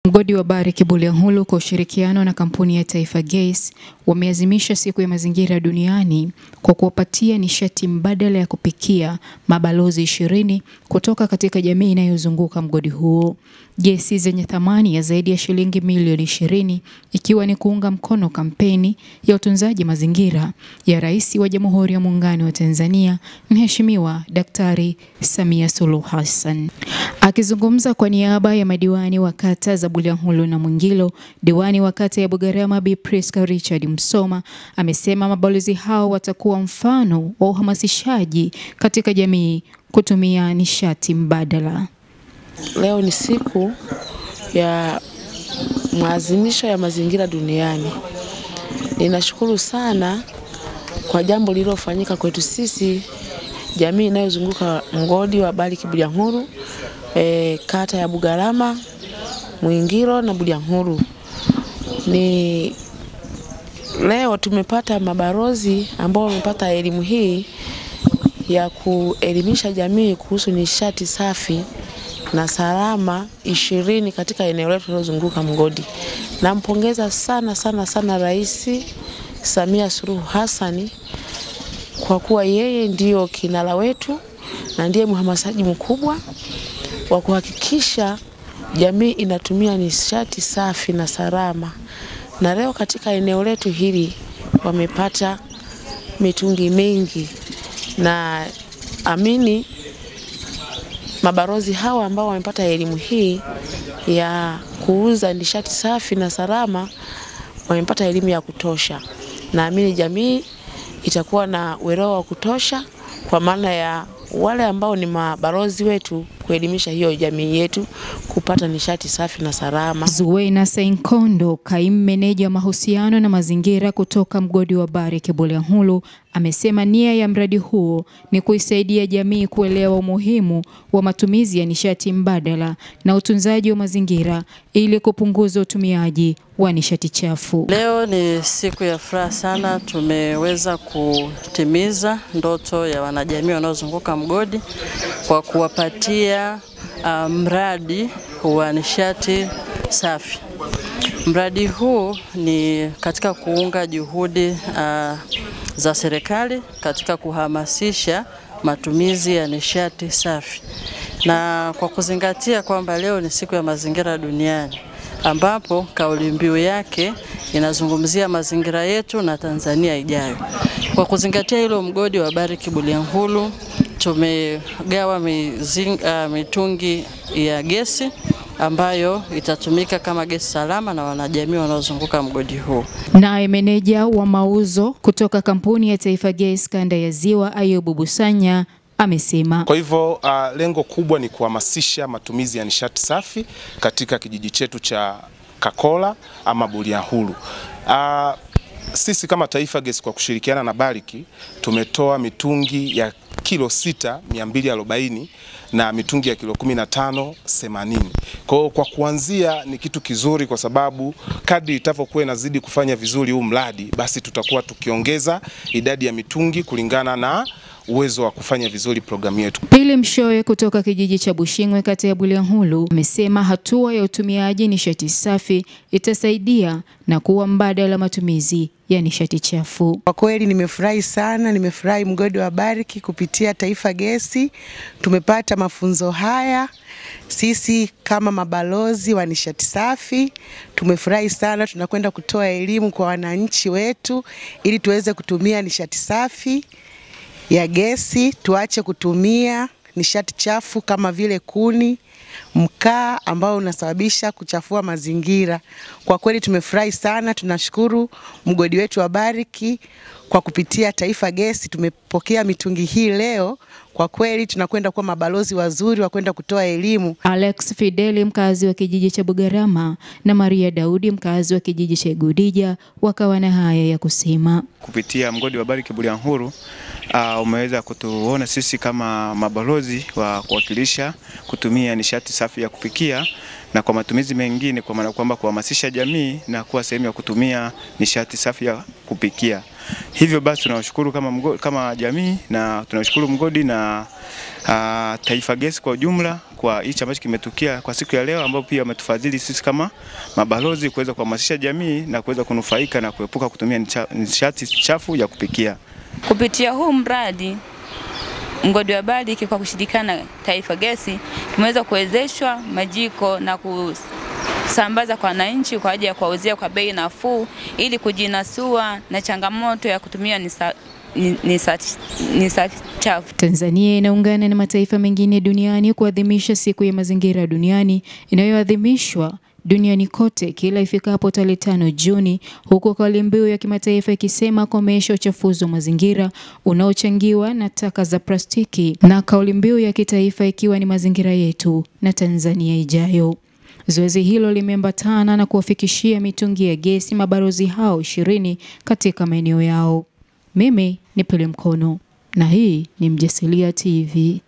Mgodi wa Barrick Bulyanhulu kwa ushirikiano na kampuni ya Taifa Gas wameazimisha siku ya mazingira duniani kwa kuwapatia nishati mbadala ya kupikia mabalozi 20 kutoka katika jamii inayozunguka mgodi huo. Gesi zenye thamani ya zaidi ya shilingi milioni 20 ikiwa ni kuunga mkono kampeni ya utunzaji mazingira ya Rais wa Jamhuri ya Muungano wa Tanzania, Mheshimiwa Daktari Samia Suluhu Hassan. Akizungumza kwa niaba ya madiwani wa kata za Bulyanhulu na Mwingilo, diwani wa kata ya Bugarama Bi Priska Richard Msoma amesema mabalozi hao watakuwa mfano wa uhamasishaji katika jamii kutumia nishati mbadala. Leo ni siku ya maadhimisho ya mazingira duniani. Ninashukuru sana kwa jambo lililofanyika kwetu sisi jamii inayozunguka mgodi wa Barrick Bulyanhulu, kata ya Bugarama, Mwingilo na Bulyanhulu. Ni leo tumepata mabalozi ambao wamepata elimu hii ya kuelimisha jamii kuhusu nishati safi na salama 20 katika eneo letu linalozunguka mgodi. Nampongeza sana Rais Samia Suluhu Hassan kwa kuwa yeye ndio kinara wetu na ndiye mhamasishaji mkubwa wa kuhakikisha jamii inatumia nishati safi na salama. Na leo katika eneo letu hili wamepata mitungi mingi, na amini mabalozi hawa ambao wamepata elimu hii ya kuuza nishati safi na salama wamepata elimu ya kutosha. Naamini jamii itakuwa na uelewa wa kutosha kwa maana ya wale ambao ni mabalozi wetu kuelimisha hiyo jamii yetu kupata nishati safi na salama. Zuwena Sainkondo, kaimu meneja wa mahusiano na mazingira kutoka mgodi wa Barrick Bulyanhulu, amesema nia ya mradi huo ni kuisaidia jamii kuelewa umuhimu wa matumizi ya nishati mbadala na utunzaji wa mazingira ili kupunguza utumiaji wa nishati chafu. Leo ni siku ya furaha sana, tumeweza kutimiza ndoto ya wanajamii wanaozunguka mgodi kwa kuwapatia mradi wa nishati safi. Mradi huu ni katika kuunga juhudi za serikali katika kuhamasisha matumizi ya nishati safi, na kwa kuzingatia kwamba leo ni siku ya mazingira duniani ambapo kauli mbiu yake inazungumzia mazingira yetu na Tanzania ijayo. Kwa kuzingatia hilo, mgodi wa Barrick Bulyanhulu tumegawa mitungi ya gesi ambayo itatumika kama gesi salama na wanajamii wanaozunguka mgodi huu. Naye meneja wa mauzo kutoka kampuni ya Taifa Gas kanda ya Ziwa Ayubu Busanya amesema, kwa hivyo lengo kubwa ni kuhamasisha matumizi ya nishati safi katika kijiji chetu cha Kakola ama Bulyanhulu. Sisi kama Taifa Gas kwa kushirikiana na Barrick tumetoa mitungi ya kilo 6 240 na mitungi ya kilo 15 80. Kwa kuanzia ni kitu kizuri, kwa sababu kadri itavyokuwa inazidi kufanya vizuri huu mradi, basi tutakuwa tukiongeza idadi ya mitungi kulingana na uwezo wa kufanya vizuri programu yetu. Pili Mshoe kutoka kijiji cha Bushingwe kata ya Bulyanhulu amesema hatua ya utumiaji nishati safi itasaidia na kuwa mbadala matumizi ya nishati chafu. Kwa kweli nimefurahi sana, nimefurahi mgodi wa Barrick kupitia Taifa Gesi tumepata mafunzo haya. Sisi kama mabalozi wa nishati safi tumefurahi sana, tunakwenda kutoa elimu kwa wananchi wetu ili tuweze kutumia nishati safi ya gesi, tuache kutumia nishati chafu kama vile kuni, mkaa ambao unasababisha kuchafua mazingira. Kwa kweli tumefurahi sana, tunashukuru mgodi wetu wa Barrick kwa kupitia Taifa Gesi tumepokea mitungi hii leo. Kwa kweli tunakwenda kuwa mabalozi wazuri wa kwenda kutoa elimu. Alex Fideli, mkazi wa kijiji cha Bugarama, na Maria Daudi, mkazi wa kijiji cha Igudija, wakawa na haya ya kusema. Kupitia mgodi wa Barrick Bulyanhulu umeweza kutuona sisi kama mabalozi wa kuwakilisha kutumia nishati safi ya kupikia, na kwa matumizi mengine, kwa maana kwamba kuhamasisha jamii na kuwa sehemu ya kutumia nishati safi ya kupikia. Hivyo basi tunawashukuru kama jamii, na tunashukuru mgodi na Taifa Gesi kwa ujumla kwa hichi ambacho kimetukia kwa siku ya leo, ambapo pia wametufadhili sisi kama mabalozi kuweza kuhamasisha jamii na kuweza kunufaika na kuepuka kutumia nishati chafu ya kupikia. Kupitia huu mradi mgodi wa Bariki kwa kushirikiana na Taifa Gesi tumeweza kuwezeshwa majiko na kusambaza kwa wananchi kwa ajili ya kuwauzia kwa bei nafuu ili kujinasua na changamoto ya kutumia nishati chafu. Tanzania inaungana na mataifa mengine duniani kuadhimisha siku ya mazingira duniani inayoadhimishwa duniani kote kila ifikapo tarehe 5 Juni, huku kauli mbiu ya kimataifa ikisema komesha uchafuzi wa mazingira unaochangiwa na taka za plastiki, na kauli mbiu ya kitaifa ikiwa ni mazingira yetu na Tanzania ijayo. Zoezi hilo limeambatana na kuwafikishia mitungi ya gesi mabalozi hao 20 katika maeneo yao. Mimi ni Pili Mkono na hii ni Mjasilia TV.